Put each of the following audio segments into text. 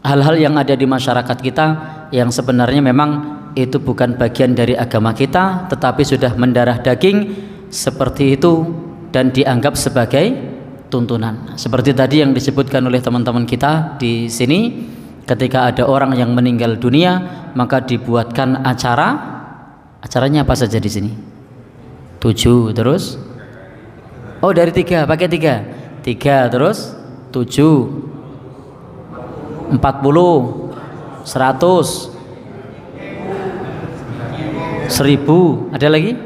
hal-hal yang ada di masyarakat kita yang sebenarnya memang itu bukan bagian dari agama kita, tetapi sudah mendarah daging seperti itu dan dianggap sebagai tuntunan. Seperti tadi yang disebutkan oleh teman-teman kita di sini, ketika ada orang yang meninggal dunia, maka dibuatkan acaranya apa saja di sini? 7 terus? Oh, dari 3, pakai 3. 3 terus 7, 40, 100, 1000, ada lagi?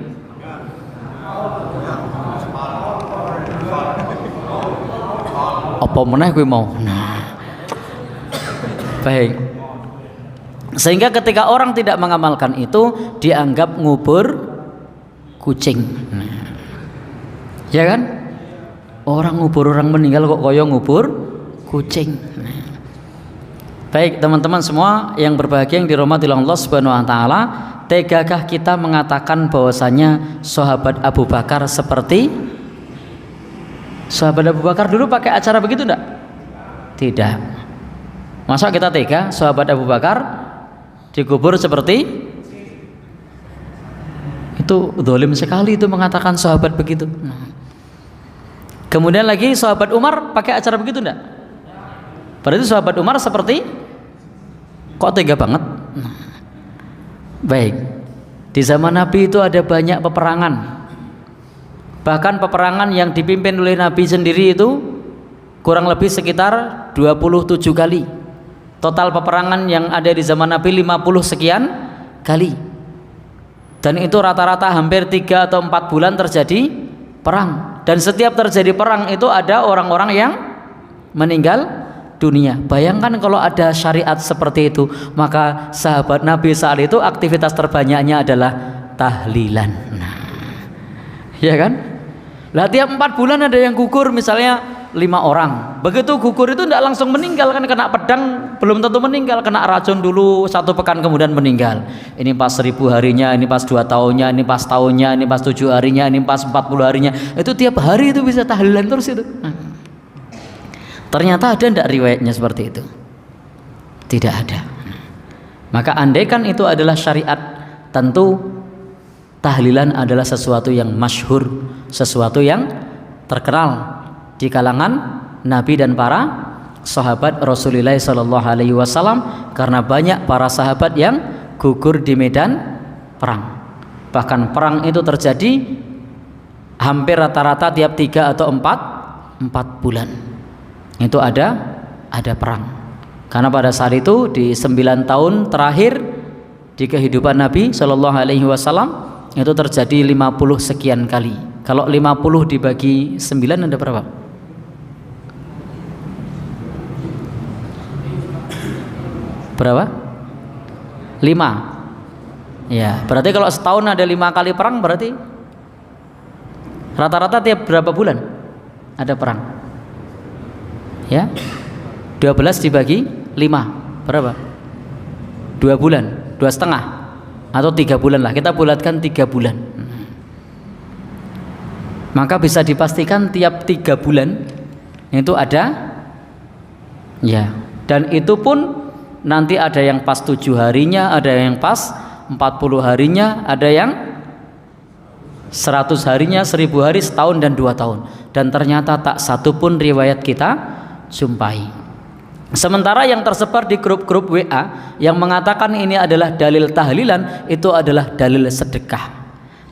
Apa meneh gue mau? Nah, baik. Sehingga ketika orang tidak mengamalkan itu, dianggap ngubur kucing. Nah, ya kan? Orang ngubur orang meninggal kok koyo ngubur kucing. Nah, baik teman-teman semua yang berbahagia yang dirahmati Allah Subhanahu wa taala, tegakah kita mengatakan bahwasanya sahabat Abu Bakar seperti sahabat Abu Bakar dulu pakai acara begitu enggak? Tidak. Masa kita tega sahabat Abu Bakar dikubur seperti itu? Zalim sekali itu mengatakan sahabat begitu. Kemudian lagi sahabat Umar pakai acara begitu enggak? Berarti sahabat Umar seperti kok tega banget? Baik. Di zaman Nabi itu ada banyak peperangan. Bahkan peperangan yang dipimpin oleh Nabi sendiri itu kurang lebih sekitar 27 kali. Total peperangan yang ada di zaman Nabi 50 sekian kali. Dan itu rata-rata hampir 3 atau 4 bulan terjadi perang. Dan setiap terjadi perang itu ada orang-orang yang meninggal dunia. Bayangkan kalau ada syariat seperti itu, maka sahabat Nabi saat itu aktivitas terbanyaknya adalah tahlilan. Nah, ya kan? Lah tiap 4 bulan ada yang gugur, misalnya 5 orang. Begitu gugur itu tidak langsung meninggal, kan kena pedang belum tentu meninggal, kena racun dulu 1 pekan kemudian meninggal. Ini pas 1000 harinya, ini pas 2 tahunnya, ini pas tahunnya, ini pas 7 harinya, ini pas 40 harinya. Itu tiap hari itu bisa tahlilan terus itu. Ternyata ada tidak riwayatnya seperti itu? Tidak ada. Maka andaikan itu adalah syariat, tentu tahlilan adalah sesuatu yang masyhur, sesuatu yang terkenal di kalangan Nabi dan para sahabat Rasulullah SAW, karena banyak para sahabat yang gugur di medan perang. Bahkan perang itu terjadi hampir rata-rata tiap 3 atau 4 bulan. Itu ada perang. Karena pada saat itu di 9 tahun terakhir di kehidupan Nabi SAW itu terjadi 50 sekian kali. Kalau 50 dibagi 9 ada berapa? Berapa? 5. Ya, berarti kalau setahun ada 5 kali perang, berarti rata-rata tiap berapa bulan ada perang? Ya, 12 dibagi 5 berapa? 2 bulan, 2,5 atau 3 bulan lah, kita bulatkan 3 bulan. Maka bisa dipastikan tiap 3 bulan itu ada, ya, dan itu pun nanti ada yang pas 7 harinya, ada yang pas 40 harinya, ada yang 100 harinya, 1000 hari, setahun dan 2 tahun. Dan ternyata tak satu pun riwayat kita jumpai. Sementara yang tersebar di grup-grup WA yang mengatakan ini adalah dalil tahlilan, itu adalah dalil sedekah.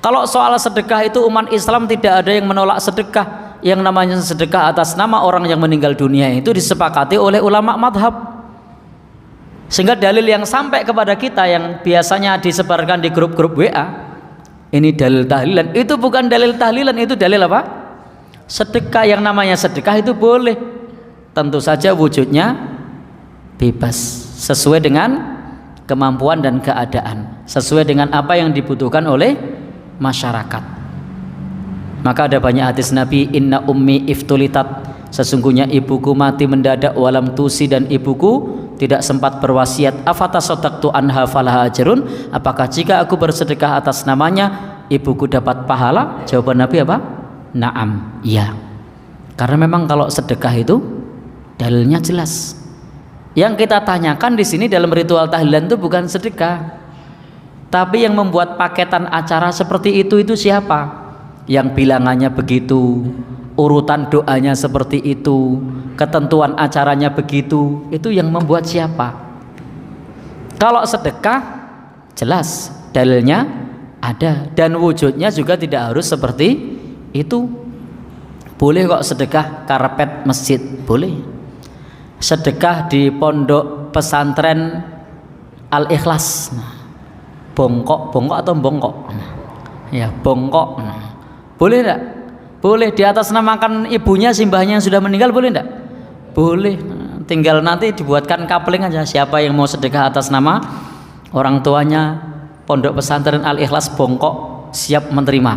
Kalau soal sedekah itu umat Islam tidak ada yang menolak sedekah. Yang namanya sedekah atas nama orang yang meninggal dunia itu disepakati oleh ulama madhab. Sehingga dalil yang sampai kepada kita yang biasanya disebarkan di grup-grup WA, ini dalil tahlilan, itu bukan dalil tahlilan, itu dalil apa? Sedekah. Yang namanya sedekah itu boleh, tentu saja wujudnya bebas, sesuai dengan kemampuan dan keadaan, sesuai dengan apa yang dibutuhkan oleh masyarakat. Maka ada banyak hadis Nabi, inna ummi iftulitat, sesungguhnya ibuku mati mendadak, walam tusi, dan ibuku tidak sempat berwasiat, afatasaddaqtu anha falaha ajrun, apakah jika aku bersedekah atas namanya ibuku dapat pahala? Jawaban Nabi apa? Naam, iya. Karena memang kalau sedekah itu dalilnya jelas. Yang kita tanyakan di sini dalam ritual tahlilan itu bukan sedekah, tapi yang membuat paketan acara seperti itu siapa? Yang bilangannya begitu, urutan doanya seperti itu, ketentuan acaranya begitu, itu yang membuat siapa? Kalau sedekah jelas dalilnya ada dan wujudnya juga tidak harus seperti itu. Boleh kok sedekah karpet masjid, boleh. Sedekah di pondok pesantren Al-Ikhlas, bongkok atau bongkok, ya bongkok, boleh enggak? Boleh. Di atas namakan ibunya simbahnya yang sudah meninggal, boleh enggak? Boleh. Tinggal nanti dibuatkan coupling aja, siapa yang mau sedekah atas nama orang tuanya, pondok pesantren Al-Ikhlas bongkok siap menerima.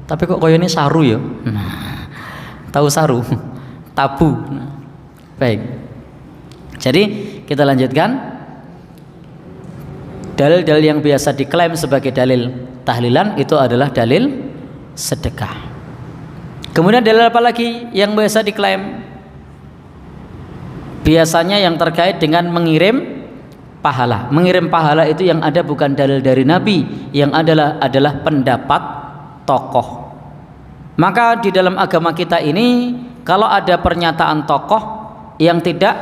Tapi kok koyo ini saru ya? Tahu saru? Tabu. Baik. Jadi kita lanjutkan. Dalil-dalil yang biasa diklaim sebagai dalil tahlilan itu adalah dalil sedekah. Kemudian dalil apa lagi yang biasa diklaim? Biasanya yang terkait dengan mengirim pahala. Mengirim pahala itu yang ada bukan dalil dari Nabi, yang adalah pendapat tokoh. Maka di dalam agama kita ini kalau ada pernyataan tokoh yang tidak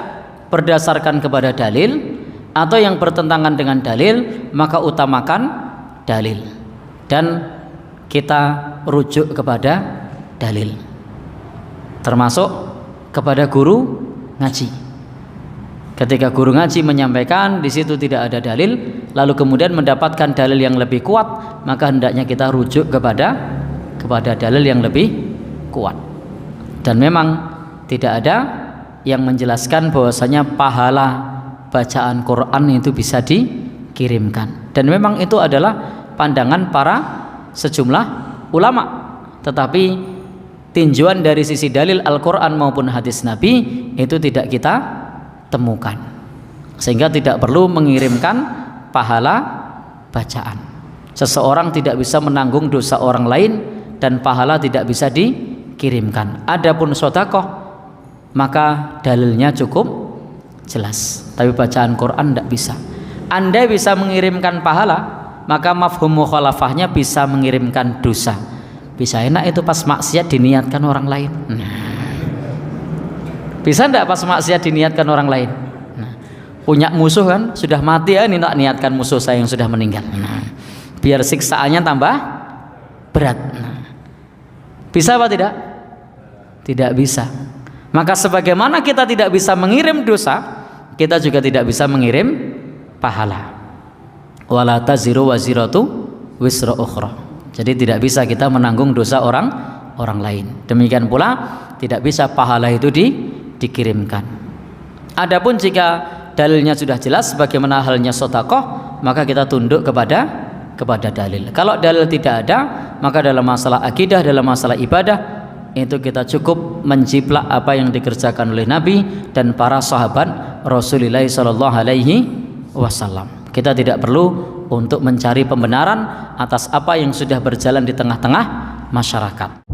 berdasarkan kepada dalil atau yang bertentangan dengan dalil, maka utamakan dalil dan kita rujuk kepada dalil, termasuk kepada guru ngaji. Ketika guru ngaji menyampaikan di situ tidak ada dalil, lalu kemudian mendapatkan dalil yang lebih kuat, maka hendaknya kita rujuk kepada dalil yang lebih kuat. Dan memang tidak ada yang menjelaskan bahwasanya pahala bacaan Quran itu bisa dikirimkan, dan memang itu adalah pandangan para sejumlah ulama. Tetapi tinjauan dari sisi dalil Al-Quran maupun hadis Nabi itu tidak kita temukan, sehingga tidak perlu mengirimkan pahala bacaan. Seseorang tidak bisa menanggung dosa orang lain dan pahala tidak bisa dikirimkan. Adapun sedekah maka dalilnya cukup jelas, tapi bacaan Quran tidak bisa. Anda bisa mengirimkan pahala, maka mafhum mukhalafahnya bisa mengirimkan dosa. Bisa enak itu pas maksiat diniatkan orang lain. Bisa enggak pas maksiat diniatkan orang lain? Punya musuh kan, sudah mati ya, ini tak niatkan musuh saya yang sudah meninggal. Biar siksaannya tambah berat. Bisa apa tidak? Tidak bisa. Maka sebagaimana kita tidak bisa mengirim dosa, kita juga tidak bisa mengirim pahala. Wala taziru waziratu wisra ukhra. Jadi tidak bisa kita menanggung dosa orang lain. Demikian pula tidak bisa pahala itu dikirimkan. Adapun jika dalilnya sudah jelas bagaimana halnya sedekah, maka kita tunduk kepada dalil. Kalau dalil tidak ada, maka dalam masalah akidah, dalam masalah ibadah itu kita cukup menjiplak apa yang dikerjakan oleh Nabi dan para sahabat Rasulullah sallallahu alaihi wasallam. Kita tidak perlu untuk mencari pembenaran atas apa yang sudah berjalan di tengah-tengah masyarakat.